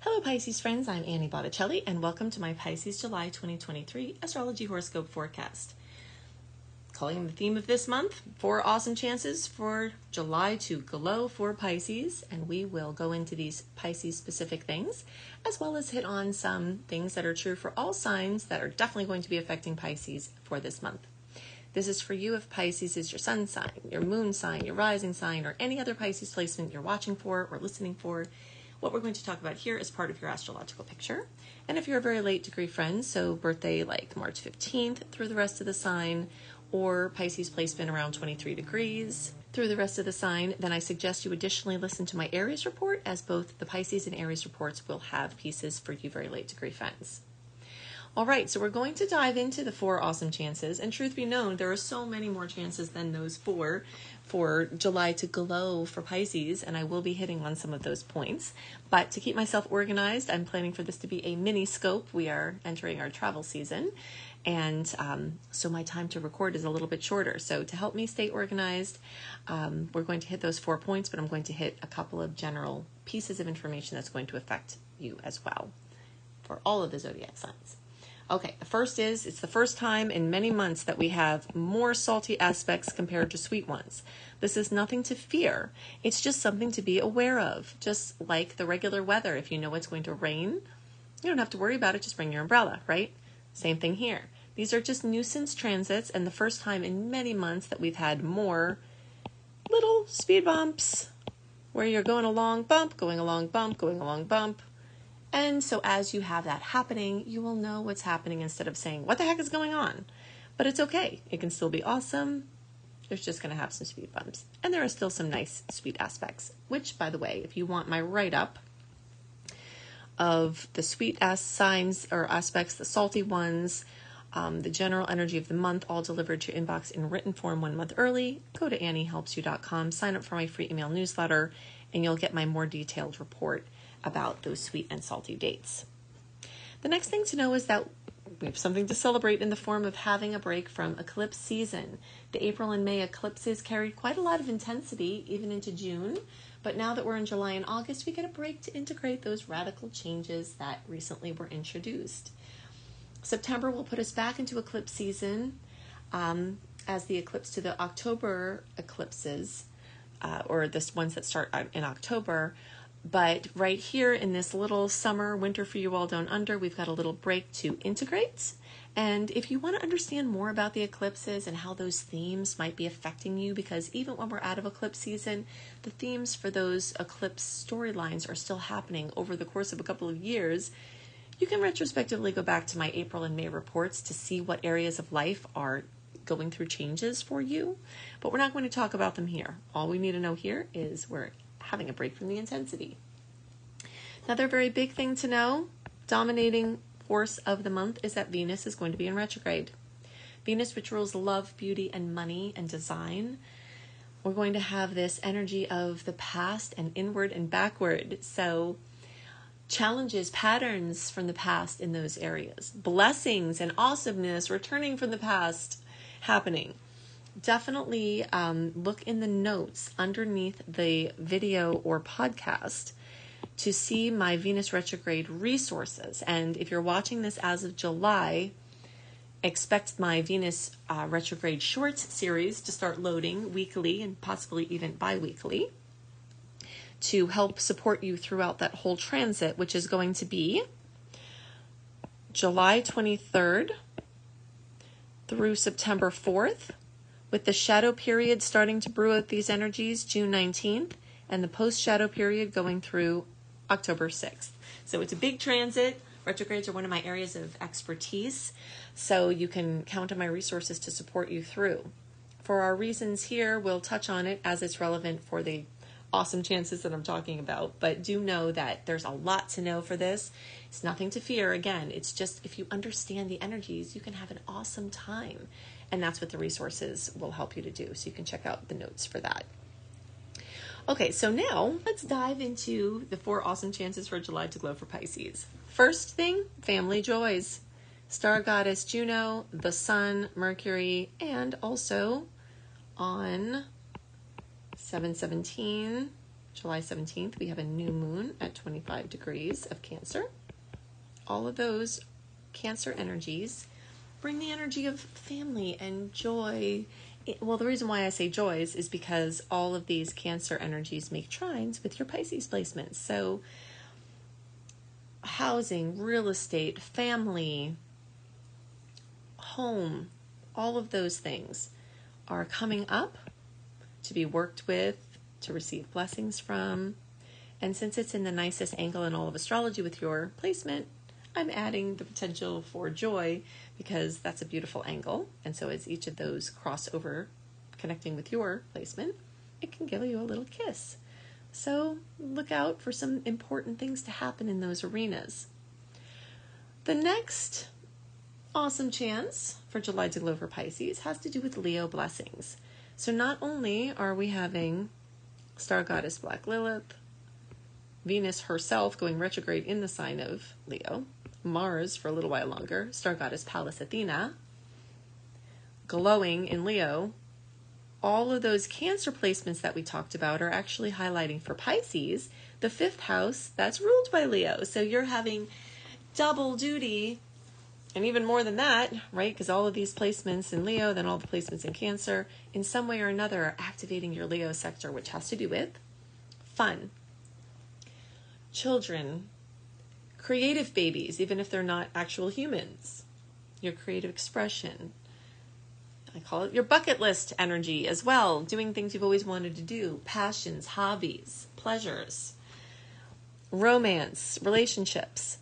Hello Pisces friends, I'm Annie Botticelli and welcome to my Pisces July 2023 Astrology Horoscope forecast. Calling the theme of this month, 4 awesome chances for July to glow for Pisces, and we will go into these Pisces specific things as well as hit on some things that are true for all signs that are definitely going to be affecting Pisces for this month. This is for you if Pisces is your sun sign, your moon sign, your rising sign, or any other Pisces placement you're watching for or listening for. What we're going to talk about here is part of your astrological picture. And if you're a very late degree friend, so birthday like March 15th through the rest of the sign, or Pisces placement around 23 degrees through the rest of the sign, then I suggest you additionally listen to my Aries report, as both the Pisces and Aries reports will have pieces for you very late degree friends. All right, so we're going to dive into the 4 awesome chances, and truth be known, there are so many more chances than those 4 for July to glow for Pisces, and I will be hitting on some of those points. But to keep myself organized, I'm planning for this to be a mini scope. We are entering our travel season, and so my time to record is a little bit shorter. So to help me stay organized, we're going to hit those 4 points, but I'm going to hit a couple of general pieces of information that's going to affect you as well for all of the zodiac signs. Okay, the first is, it's the first time in many months that we have more salty aspects compared to sweet ones. This is nothing to fear. It's just something to be aware of. Just like the regular weather, if you know it's going to rain, you don't have to worry about it, just bring your umbrella, right? Same thing here. These are just nuisance transits, and the first time in many months that we've had more little speed bumps where you're going along bump, going along bump, going along bump. And so as you have that happening, you will know what's happening instead of saying, what the heck is going on? But it's okay. It can still be awesome. There's just going to have some speed bumps. And there are still some nice sweet aspects, which, by the way, if you want my write-up of the sweet signs or aspects, the salty ones, the general energy of the month, all delivered to your inbox in written form 1 month early, go to anniehelpsyou.com, sign up for my free email newsletter, and you'll get my more detailed report about those sweet and salty dates. The next thing to know is that we have something to celebrate in the form of having a break from eclipse season. The April and May eclipses carried quite a lot of intensity even into June, but now that we're in July and August, we get a break to integrate those radical changes that recently were introduced. September will put us back into eclipse season as the eclipse to the October eclipses, or the ones that start in October. But right here in this little summer, winter for you all down under, we've got a little break to integrate. And if you want to understand more about the eclipses and how those themes might be affecting you, because even when we're out of eclipse season, the themes for those eclipse storylines are still happening over the course of a couple of years, you can retrospectively go back to my April and May reports to see what areas of life are going through changes for you. But we're not going to talk about them here. All we need to know here is we're having a break from the intensity. Another very big thing to know, dominating force of the month, is that Venus is going to be in retrograde. Venus, which rules love, beauty, and money and design. We're going to have this energy of the past and inward and backward. So challenges, patterns from the past in those areas. Blessings and awesomeness returning from the past happening. Definitely look in the notes underneath the video or podcast to see my Venus retrograde resources. And if you're watching this as of July, expect my Venus retrograde shorts series to start loading weekly and possibly even bi-weekly to help support you throughout that whole transit, which is going to be July 23rd through September 4th. With the shadow period starting to brew out these energies June 19th, and the post-shadow period going through October 6th. So it's a big transit. Retrogrades are one of my areas of expertise, so you can count on my resources to support you through. For our reasons here, we'll touch on it as it's relevant for the awesome chances that I'm talking about, but do know that there's a lot to know for this. It's nothing to fear. Again, it's just if you understand the energies, you can have an awesome time. And that's what the resources will help you to do. So you can check out the notes for that. Okay, so now let's dive into the 4 awesome chances for July to glow for Pisces. First thing, family joys. Star goddess Juno, the sun, Mercury, and also on 7/17, July 17th, we have a new moon at 25 degrees of Cancer. All of those Cancer energies bring the energy of family and joy. Well, the reason why I say joys is because all of these Cancer energies make trines with your Pisces placements. So housing, real estate, family, home, all of those things are coming up to be worked with, to receive blessings from. And since it's in the nicest angle in all of astrology with your placement, I'm adding the potential for joy because that's a beautiful angle. And so as each of those cross over, connecting with your placement, it can give you a little kiss. So look out for some important things to happen in those arenas. The next awesome chance for July to glow for Pisces has to do with Leo blessings. So not only are we having star goddess Black Lilith, Venus herself going retrograde in the sign of Leo, Mars for a little while longer, star goddess Pallas Athena, glowing in Leo, all of those Cancer placements that we talked about are actually highlighting for Pisces, the 5th house that's ruled by Leo. So you're having double duty, and even more than that, right? Because all of these placements in Leo, then all the placements in Cancer, in some way or another are activating your Leo sector, which has to do with fun, children, creative babies, even if they're not actual humans, your creative expression. I call it your bucket list energy as well, doing things you've always wanted to do, passions, hobbies, pleasures, romance, relationships.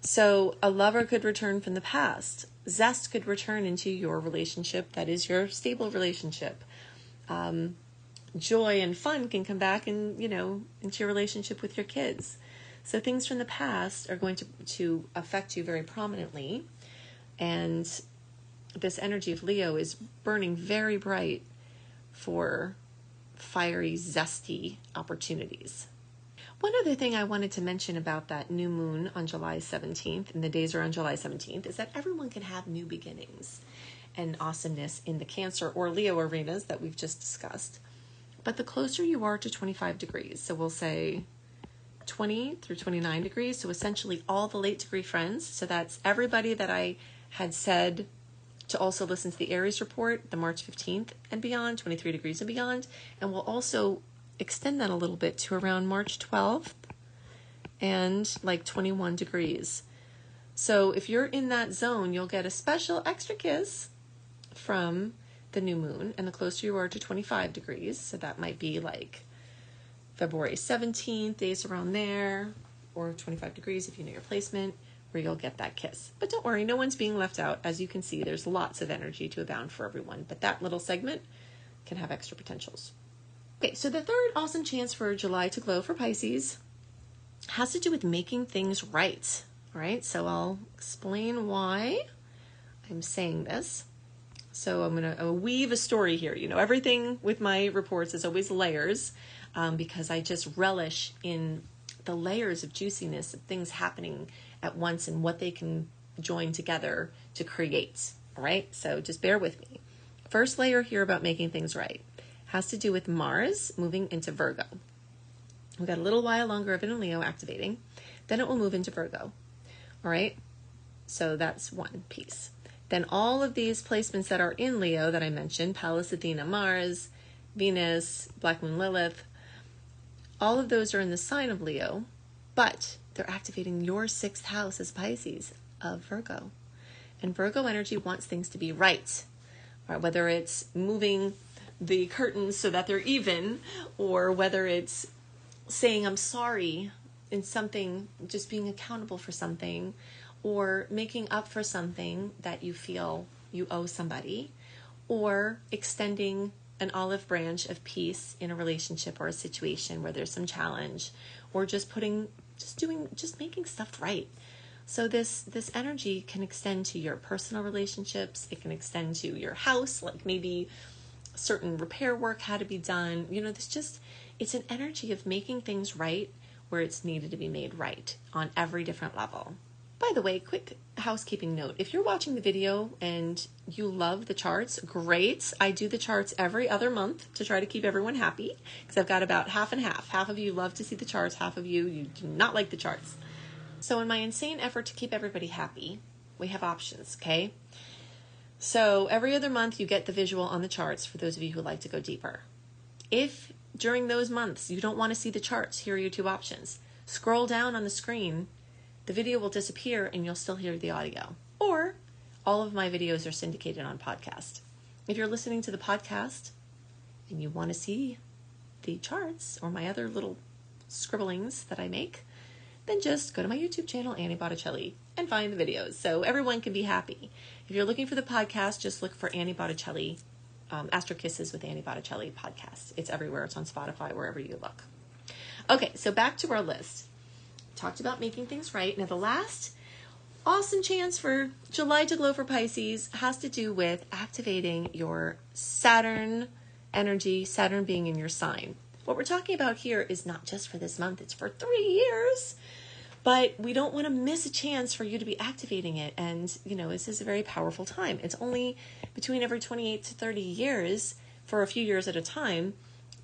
So a lover could return from the past. Zest could return into your relationship that is your stable relationship. Joy and fun can come back and, into your relationship with your kids. So things from the past are going to affect you very prominently. And this energy of Leo is burning very bright for fiery, zesty opportunities. One other thing I wanted to mention about that new moon on July 17th, and the days are on July 17th, is that everyone can have new beginnings and awesomeness in the Cancer or Leo arenas that we've just discussed. But the closer you are to 25 degrees, so we'll say 20 through 29 degrees, so essentially all the late degree friends, so that's everybody that I had said to also listen to the Aries report, the March 15th and beyond, 23 degrees and beyond, and we'll also extend that a little bit to around March 12th and like 21 degrees. So if you're in that zone, you'll get a special extra kiss from the new moon, and the closer you are to 25 degrees, so that might be like February 17th, days around there, or 25 degrees if you know your placement, where you'll get that kiss. But don't worry, no one's being left out. As you can see, there's lots of energy to abound for everyone, but that little segment can have extra potentials. Okay, so the third awesome chance for July to glow for Pisces has to do with making things right. All right, so I'll explain why I'm saying this. So I'm going to weave a story here. Everything with my reports is always layers, because I just relish in the layers of juiciness of things happening at once and what they can join together to create. All right, so just bear with me. First layer here about making things right has to do with Mars moving into Virgo. We've got a little while longer of it in Leo activating, then it will move into Virgo. All right, so that's one piece. Then all of these placements that are in Leo that I mentioned, Pallas Athena, Mars, Venus, Black Moon Lilith, all of those are in the sign of Leo, but they're activating your 6th house as Pisces of Virgo. And Virgo energy wants things to be right, whether it's moving the curtains so that they're even, or whether it's saying I'm sorry in something, just being accountable for something, or making up for something that you feel you owe somebody, or extending an olive branch of peace in a relationship or a situation where there's some challenge, or just making stuff right. So this energy can extend to your personal relationships. It can extend to your house, like maybe certain repair work had to be done. It's an energy of making things right where it's needed to be made right on every different level. By the way, quick housekeeping note. If you're watching the video and you love the charts, great. I do the charts every other month to try to keep everyone happy because I've got about half and half. Half of you love to see the charts, half of you do not like the charts. So in my insane effort to keep everybody happy, we have options, okay? So every other month you get the visual on the charts for those of you who like to go deeper. If during those months you don't want to see the charts, here are your two options. Scroll down on the screen, the video will disappear and you'll still hear the audio. Or all of my videos are syndicated on podcast. If you're listening to the podcast and you want to see the charts or my other little scribblings that I make, then just go to my YouTube channel, Annie Botticelli, and find the videos so everyone can be happy. If you're looking for the podcast, just look for Annie Botticelli, Astro Kisses with Annie Botticelli podcast. It's everywhere. It's on Spotify, wherever you look. Okay, so back to our list. Talked about making things right. Now, the last awesome chance for July to glow for Pisces has to do with activating your Saturn energy, Saturn being in your sign. What we're talking about here is not just for this month, it's for 3 years. But we don't want to miss a chance for you to be activating it. And, this is a very powerful time. It's only between every 28 to 30 years, for a few years at a time,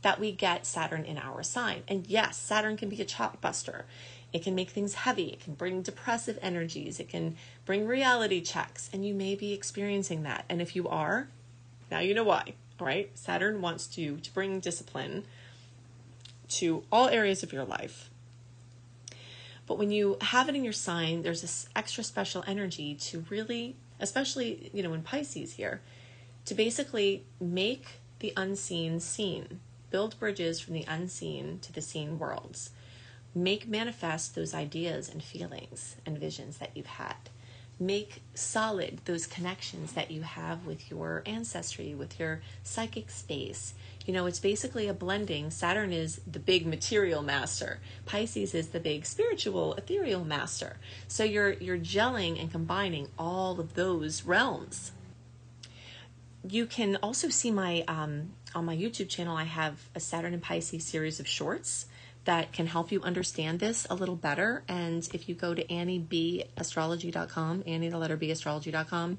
that we get Saturn in our sign. And yes, Saturn can be a chop buster. It can make things heavy. It can bring depressive energies. It can bring reality checks. And you may be experiencing that. And if you are, now you know why, all right? Saturn wants to bring discipline to all areas of your life. But when you have it in your sign, there's this extra special energy to really, especially, in Pisces here, to basically make the unseen seen. Build bridges from the unseen to the seen worlds. Make manifest those ideas and feelings and visions that you've had. Make solid those connections that you have with your ancestry, with your psychic space. It's basically a blending. Saturn is the big material master. Pisces is the big spiritual, ethereal master. So you're gelling and combining all of those realms. You can also see my on my YouTube channel, I have a Saturn and Pisces series of shorts that can help you understand this a little better. And if you go to AnnieBAstrology.com, Annie the letter B astrology.com,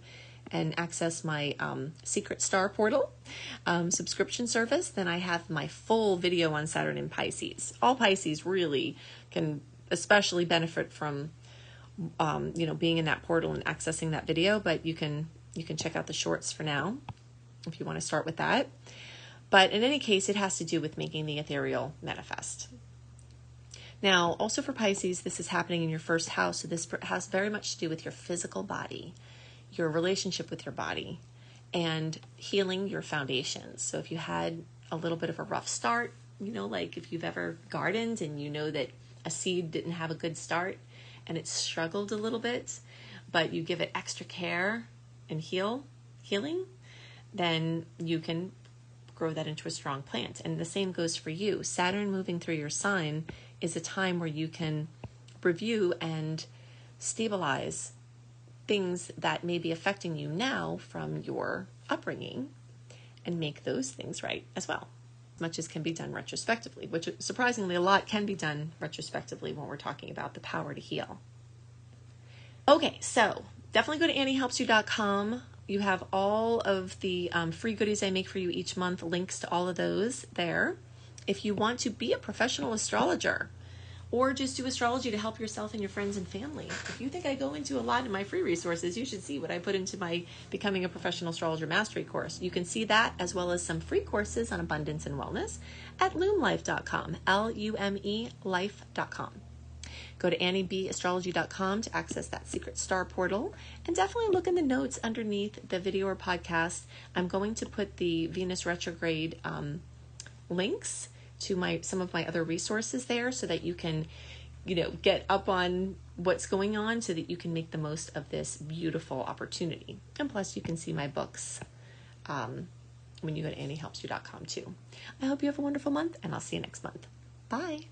and access my Secret Star Portal subscription service, then I have my full video on Saturn and Pisces. All Pisces really can especially benefit from being in that portal and accessing that video, but you can check out the shorts for now if you want to start with that. But in any case, it has to do with making the ethereal manifest. Now, also for Pisces, this is happening in your first house. So this has very much to do with your physical body, your relationship with your body, and healing your foundations. So if you had a little bit of a rough start, like if you've ever gardened and you know that a seed didn't have a good start and it struggled a little bit, but you give it extra care and healing, then you can grow that into a strong plant. And the same goes for you. Saturn moving through your sign is a time where you can review and stabilize things that may be affecting you now from your upbringing and make those things right as well. Much as can be done retrospectively, which surprisingly a lot can be done retrospectively when we're talking about the power to heal. Okay, so definitely go to AnnieHelpsYou.com. You have all of the free goodies I make for you each month, links to all of those there. If you want to be a professional astrologer or just do astrology to help yourself and your friends and family, if you think I go into a lot in my free resources, you should see what I put into my Becoming a Professional Astrologer Mastery Course. You can see that as well as some free courses on abundance and wellness at lumelife.com, L-U-M-E life.com. Go to AnnieBAstrology.com to access that Secret Star Portal, and definitely look in the notes underneath the video or podcast. I'm going to put the Venus retrograde links to some of my other resources there so that you can, get up on what's going on so that you can make the most of this beautiful opportunity. And plus you can see my books when you go to AnnieHelpsYou.com too. I hope you have a wonderful month, and I'll see you next month. Bye.